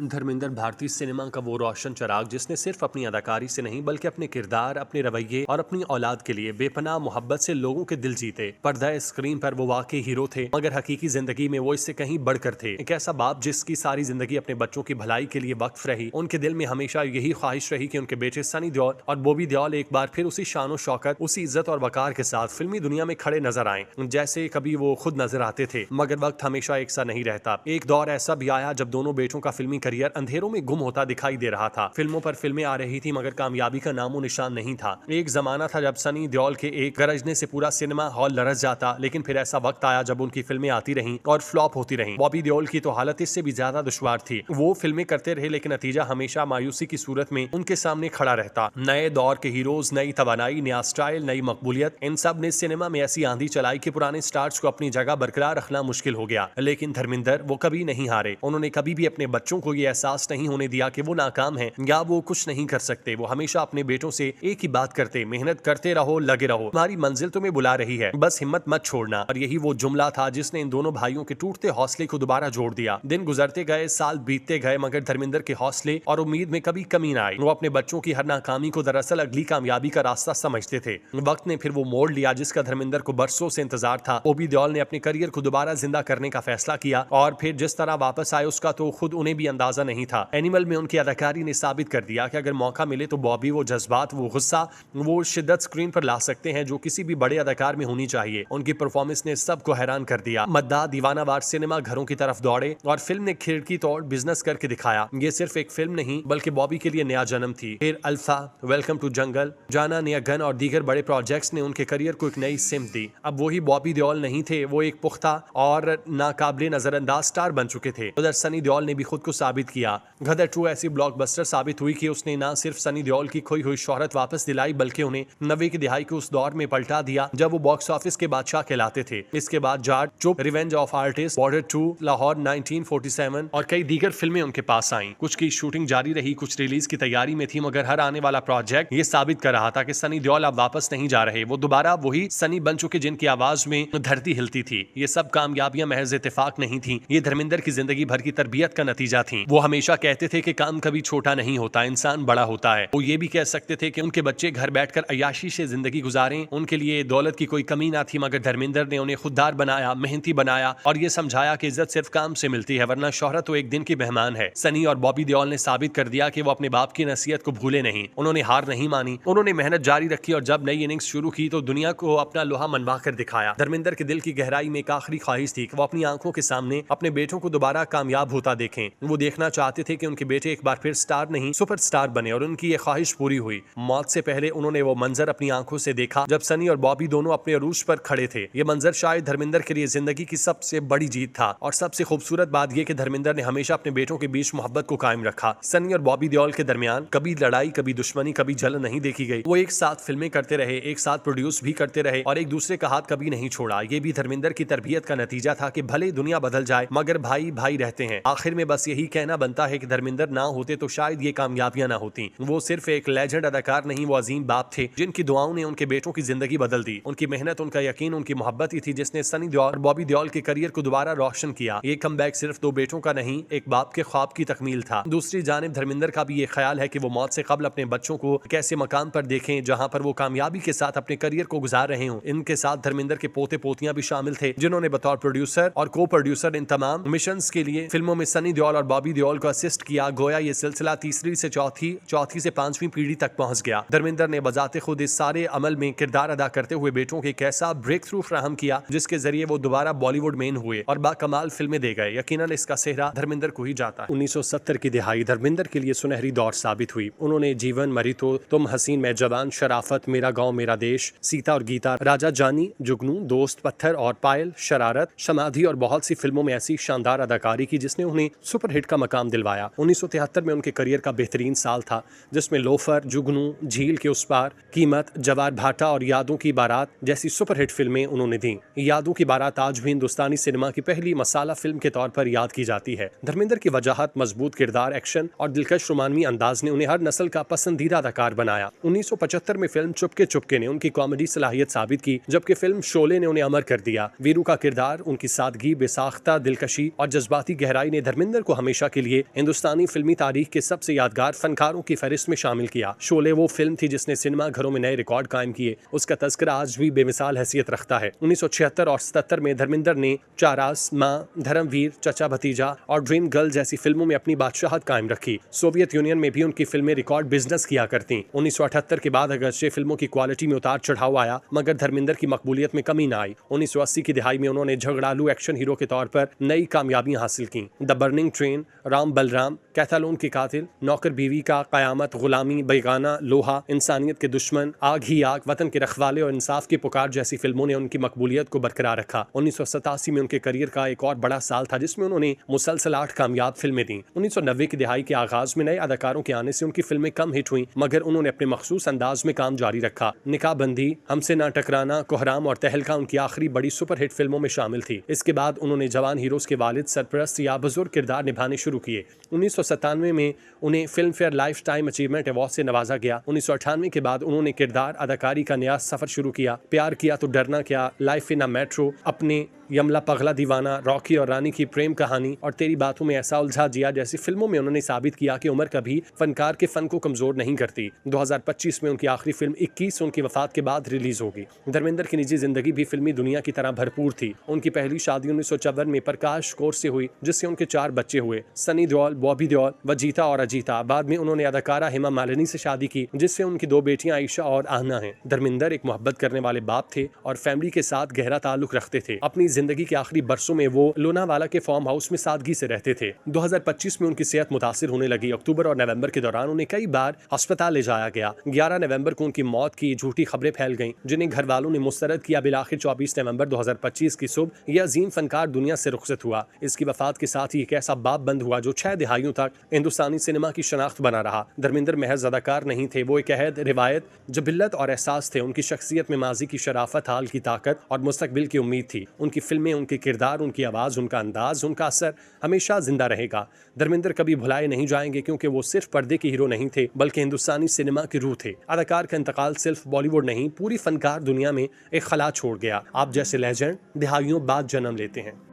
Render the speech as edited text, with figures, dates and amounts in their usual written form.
धर्मेंद्र भारतीय सिनेमा का वो रोशन चिराग जिसने सिर्फ अपनी अदाकारी से नहीं बल्कि अपने किरदार, अपने रवैये और अपनी औलाद के लिए बेपनाह मोहब्बत से लोगों के दिल जीते। पर्दा स्क्रीन पर वो वाकई हीरो थे, मगर हकीकी जिंदगी में वो इससे कहीं बढ़कर थे। एक ऐसा बाप जिसकी सारी जिंदगी अपने बच्चों की भलाई के लिए वक्फ रही। उनके दिल में हमेशा यही ख्वाहिश रही कि उनके बेटे सनी देओल और बॉबी देओल एक बार फिर उसी शान शौकत, उसी इज्जत और वकार के साथ फिल्मी दुनिया में खड़े नजर आए जैसे कभी वो खुद नजर आते थे। मगर वक्त हमेशा एक सा नहीं रहता। एक दौर ऐसा भी आया जब दोनों बेटों का फिल्मी करियर अंधेरों में गुम होता दिखाई दे रहा था। फिल्मों पर फिल्में आ रही थी मगर कामयाबी का नामो निशान नहीं था। एक जमाना था जब सनी देओल के एक गरजने से पूरा सिनेमा हॉल लरस जाता, लेकिन फिर ऐसा वक्त आया जब उनकी फिल्में आती रहीं और फ्लॉप होती रहीं। बॉबी देओल की तो हालत इससे भी ज्यादा दुश्वार थी। वो फिल्में करते रहे लेकिन नतीजा हमेशा मायूसी की सूरत में उनके सामने खड़ा रहता। नए दौर के हीरोज, नई तवानाई, नया स्टाइल, नई मकबूलियत, इन सब ने सिनेमा में ऐसी आंधी चलाई कि पुराने स्टार्स को अपनी जगह बरकरार रखना मुश्किल हो गया। लेकिन धर्मेंद्र वो कभी नहीं हारे। उन्होंने कभी भी अपने बच्चों को ये एहसास नहीं होने दिया कि वो नाकाम हैं या वो कुछ नहीं कर सकते। वो हमेशा अपने बेटों से एक ही बात करते, मेहनत करते रहो, लगे रहो, तुम्हारी मंजिल तुम्हें बुला रही है, बस हिम्मत मत छोड़ना। और यही वो जुमला था जिसने इन दोनों भाइयों के टूटते हौसले को दोबारा जोड़ दिया। दिन गुजरते गए, साल बीतते गए, मगर धर्मेंद्र के हौसले और उम्मीद में कभी कमी ना आई। वो अपने बच्चों की हर नाकामी को दरअसल अगली कामयाबी का रास्ता समझते थे। वक्त ने फिर वो मोड़ लिया जिसका धर्मेंद्र को बरसों से इंतजार था। बॉबी देओल ने अपने करियर को दोबारा जिंदा करने का फैसला किया और फिर जिस तरह वापस आए उसका तो खुद उन्हें भी अंदाजा नहीं था। एनिमल में उनकी अदाकारी ने साबित कर दिया कि अगर मौका मिले तो बॉबी वो जज्बात, वो गुस्सा, वो शिद्दत स्क्रीन पर ला सकते हैं जो किसी भी बड़े अदाकार में होनी चाहिए। उनकी परफॉर्मेंस ने सबको हैरान कर दिया। मद्दा दीवानावार सिनेमा घरों की तरफ दौड़े और फिल्म ने खिड़की तोड़ बिजनेस करके दिखाया। ये सिर्फ एक फिल्म नहीं बल्कि बॉबी के लिए नया जन्म थी। फिर अल्फा, वेलकम टू जंगल, जाना, नया गन और दीगर बड़े प्रोजेक्ट्स ने उनके करियर को एक नई सिमत दी। अब वही बॉबी देओल नहीं थे, वो एक पुख्ता और नाकाबिले नजरअंदाज स्टार बन चुके थे। उधर सनी देओल ने भी खुद को साबित किया। गदर 2 ऐसी ब्लॉकबस्टर साबित हुई कि उसने न सिर्फ सनी देओल की खोई हुई शोहरत वापस दिलाई बल्कि उन्हें 90 की दिहाई के उस दौर में पलटा दिया जब वो बॉक्स ऑफिस के बादशाह कहलाते थे। इसके बाद जाट, चुप, revenge of artist, border 2, Lahore 1947 और कई दीगर फिल्में उनके पास आईं। कुछ की शूटिंग जारी रही, कुछ रिलीज की तैयारी में थी, मगर हर आने वाला प्रोजेक्ट ये साबित कर रहा था कि सनी देओल अब वापस नहीं जा रहे। वो दोबारा वही सनी बन चुके जिनकी आवाज में धरती हिलती थी। ये सब कामयाबियां महज इत्तेफाक नहीं थी, ये धर्मेंद्र की जिंदगी भर की तरबियत का नतीजा थी। वो हमेशा कहते थे कि काम कभी छोटा नहीं होता, इंसान बड़ा होता है। वो ये भी कह सकते थे कि उनके बच्चे घर बैठकर अय्याशी से जिंदगी गुजारें, उनके लिए दौलत की कोई कमी ना थी, मगर धर्मेंद्र ने उन्हें खुददार बनाया, मेहनती बनाया और ये समझाया कि इज्जत सिर्फ काम से मिलती है वरना शोहरत तो एक दिन की मेहमान है। सनी और बॉबी देओल ने साबित कर दिया कि वो अपने बाप की नसीहत को भूले नहीं। उन्होंने हार नहीं मानी, उन्होंने मेहनत जारी रखी और जब नई इनिंग्स शुरू की तो दुनिया को अपना लोहा मनवा कर दिखाया। धर्मेंद्र के दिल की गहराई में एक आखिरी ख्वाहिश थी कि वो अपनी आंखों के सामने अपने बेटों को दोबारा कामयाब होता देखें। वो देखना चाहते थे कि उनके बेटे एक बार फिर स्टार नहीं सुपरस्टार बने और उनकी ये ख्वाहिश पूरी हुई। मौत से पहले उन्होंने वो मंजर अपनी आंखों से देखा जब सनी और बॉबी दोनों अपने अरूज पर खड़े थे। ये मंजर शायद धर्मेंद्र के लिए जिंदगी की सबसे बड़ी जीत था और सबसे खूबसूरत बात यह कि धर्मेंद्र ने हमेशा अपने बेटों के बीच मोहब्बत को कायम रखा। सनी और बॉबी देओल के दरमियान कभी लड़ाई, कभी दुश्मनी, कभी जलन नहीं देखी गई। वो एक साथ फिल्में करते रहे, एक साथ प्रोड्यूस भी करते रहे और एक दूसरे का हाथ कभी नहीं छोड़ा। ये भी धर्मेंद्र की तरबियत का नतीजा था कि भले दुनिया बदल जाए मगर भाई भाई रहते हैं। आखिर में बस यही कहना बनता है कि धर्मेंद्र ना होते तो शायद ये कामयाबियां ना होती। वो सिर्फ एक लेजेंड अदाकार नहीं, वो अजीम बाप थे जिनकी दुआओं ने उनके बेटों की जिंदगी बदल दी। उनकी मेहनत, उनका यकीन, उनकी मोहब्बत ही थी जिसने सनी देओल और बॉबी देओल के करियर को दोबारा रोशन किया। ये कमबैक सिर्फ 2 बेटों का नहीं, एक बाप के ख्वाब की तकमील था। दूसरी जानिब धर्मेंद्र का भी ये ख्याल है कि वो मौत से कबल अपने बच्चों को कैसे मकाम पर देखें जहां पर वो कामयाबी के साथ अपने करियर को गुजार रहे हों। इनके साथ धर्मेंद्र के पोते पोतियां भी शामिल थे जिन्होंने बतौर प्रोड्यूसर और को प्रोड्यूसर इन तमाम मिशंस के लिए फिल्मों में सनी देओल और बॉबी देओल को असिस्ट किया। गोया ये सिलसिला तीसरी से चौथी से 5वीं पीढ़ी तक पहुंच गया। धर्मेंद्र ने बजाते खुद इस सारे अमल में किरदार अदा करते हुए बेटों के एक ऐसा ब्रेक थ्रू फ्राहम किया जिसके जरिए वो दोबारा बॉलीवुड मेन हुए और बाकमाल फिल्में दे गए। यकीनन इसका सेहरा धर्मेंद्र को ही जाता है। 1970 की दिहाई धर्मेंद्र के लिए सुनहरी दौर साबित हुई। उन्होंने जीवन, मरी तो तुम, हसीन मैं जवान, शराफत, मेरा गाँव मेरा देश, सीता और गीता, राजा जानी, जुगनू, दोस्त, पत्थर और पायल, शरारत, समाधि और बहुत सी फिल्मों में ऐसी शानदार अदाकारी की जिसने उन्हें सुपरहिट का मकाम दिलवाया। 1973 में उनके करियर का बेहतरीन साल था जिसमें लोफर, जुगनू, झील के उस पार, कीमत, जवार भाटा और यादों की बारात जैसी सुपरहिट फिल्में उन्होंने दी। यादों की बारात आज भी हिंदुस्तानी सिनेमा की पहली मसाला फिल्म के तौर पर याद की जाती है। धर्मेंद्र की वजाहत, मजबूत किरदार, एक्शन और दिलकश रोमानवी अंदाज ने उन्हें हर नस्ल का पसंदीदा अदाकार बनाया। 1975 में फिल्म चुपके चुपके ने उनकी कॉमेडी सलाहियत साबित की जबकि फिल्म शोले ने उन्हें अमर कर दिया। वीरू का किरदार, उनकी सादगी, बेसाख्ता दिलकशी और जज्बाती गहराई ने धर्मेंद्र को हमेशा के लिए हिंदुस्तानी फिल्मी तारीख के सबसे यादगार फनकारों की फहरिस्त में शामिल किया। शोले वो फिल्म थी जिसने सिनेमा घरों में नए रिकॉर्ड कायम किए। उसका तस्करा आज भी बेमिसाल हैसियत रखता है। 1976 और 77 में धर्मेंद्र ने चारास, माँ, धर्मवीर, चचा भतीजा और ड्रीम गर्ल जैसी फिल्मों में अपनी बादशाहत कायम रखी। सोवियत यूनियन में भी उनकी फिल्में रिकॉर्ड बिजनेस किया करती। 1978 के बाद अगरचे फिल्मों की क्वालिटी में उतार चढ़ाव आया, मगर धर्मेंद्र की मकबूलियत में कमी न आई। 1980 की दिहाई में उन्होंने झगड़ालू एक्शन हीरो के तौर पर नई कामयाबियां हासिल की। The burning train, Ram Balram, कैथालोन के कातिल, नौकर बीवी का कयामत, गुलामी, बेगाना, लोहा, इंसानियत के दुश्मन, आग ही आग, वतन के रखवाले और इंसाफ की पुकार जैसी फिल्मों ने उनकी मकबूलियत को बरकरार रखा। 1987 में उनके करियर का एक और बड़ा साल था जिसमें उन्होंने मुसलसल 8 कामयाब फिल्में दी। 1990 की दिहाई के आगाज में नए अदाकारों के आने से उनकी फिल्में कम हिट हुई, मगर उन्होंने अपने मखसूस अंदाज में काम जारी रखा। निकाहबंदी, हमसे ना टकराना, कोहराम और तहलका उनकी आखिरी बड़ी सुपरहिट फिल्मों में शामिल थी। इसके बाद उन्होंने जवान हीरोज के वालिद, सरपरस्त या बुजुर्ग किरदार निभाने शुरू किए। 1997 में उन्हें film fair life time achievement award से नवाजा गया। 1998 के बाद उन्होंने किरदार अदाकारी का नया सफर शुरू किया। प्यार किया तो डरना क्या, लाइफ इन अ मेट्रो, अपने, यमला पगला दीवाना, रॉकी और रानी की प्रेम कहानी और तेरी बातों में ऐसा उलझा जिया जैसी फिल्मों में उन्होंने साबित किया कि उम्र कभी फनकार के फन को कमजोर नहीं करती। 2025 में उनकी आखिरी फिल्म 21 उनकी वफात के बाद रिलीज होगी। धर्मेंद्र की निजी जिंदगी भी फिल्मी दुनिया की तरह भरपूर थी। उनकी पहली शादी 1954 में प्रकाश कौर से हुई, जिससे उनके 4 बच्चे हुए, सनी देओल, बॉबी देओल, वजीता और अजीता। बाद में उन्होंने अदाकारा हेमा मालिनी से शादी की, जिससे उनकी 2 बेटियां आयशा और आहना हैं। धर्मेंद्र एक मोहब्बत करने वाले बाप थे और फैमिली के साथ गहरा ताल्लुक रखते थे। अपनी जिंदगी के आखिरी बरसों में वो लोनावाला के फार्म हाउस में सादगी से रहते थे। 2025 में उनकी सेहत मुतासिर होने लगी। अक्टूबर और नवंबर के दौरान उन्हें कई बार अस्पताल ले जाया गया। 11 नवंबर को उनकी मौत की झूठी खबरें फैल गईं, जिन्हें घर वालों ने मुस्तरद किया। बिलाखिर 24 नवंबर 2025 की सुबह यह अजीम फनकार दुनिया से रुखसत हुआ। इसकी वफात के साथ ही एक ऐसा बाब बंद हुआ जो 6 दिहाइयों तक हिंदुस्तानी सिनेमा की शनाख्त बना रहा। धर्मेंद्र महज अदाकार नहीं थे, वो एक अहद, रिवायत, जबिल्लत और एहसास थे। उनकी शख्सियत में माजी की शराफत, हाल की ताकत और मुस्तकबिल की उम्मीद थी। उनकी फिल्में, उनके किरदार, उनकी आवाज़, उनका अंदाज, उनका असर हमेशा जिंदा रहेगा। धर्मेंद्र कभी भुलाए नहीं जाएंगे, क्योंकि वो सिर्फ पर्दे के हीरो नहीं थे, बल्कि हिंदुस्तानी सिनेमा की रूह थे। अदाकार का इंतकाल सिर्फ बॉलीवुड नहीं, पूरी फनकार दुनिया में एक खला छोड़ गया। आप जैसे लेजेंड दिहाइयों बाद जन्म लेते हैं।